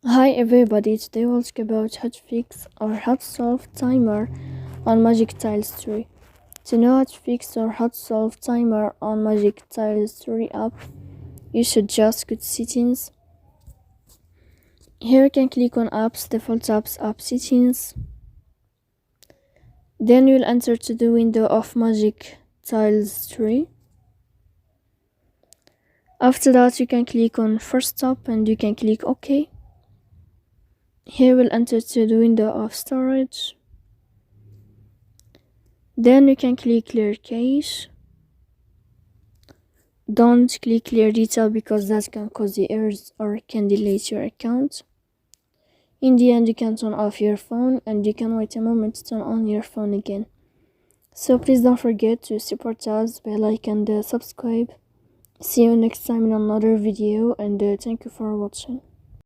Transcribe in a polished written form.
Hi everybody, today we'll talk about how to fix or how to solve timer on Magic Tiles 3. To know how to fix or how to solve timer on Magic Tiles 3 app, you should just go to settings. Here you can click on apps, default apps, app settings. Then you'll enter to the window of Magic Tiles 3. After that you can click on first stop and you can click OK. Here we'll enter to the window of storage. Then you can click clear cache. Don't click clear detail because that can cause the errors or can delete your account. In the end, you can turn off your phone and you can wait a moment to turn on your phone again. So please don't forget to support us by like and subscribe. See you next time in another video and thank you for watching.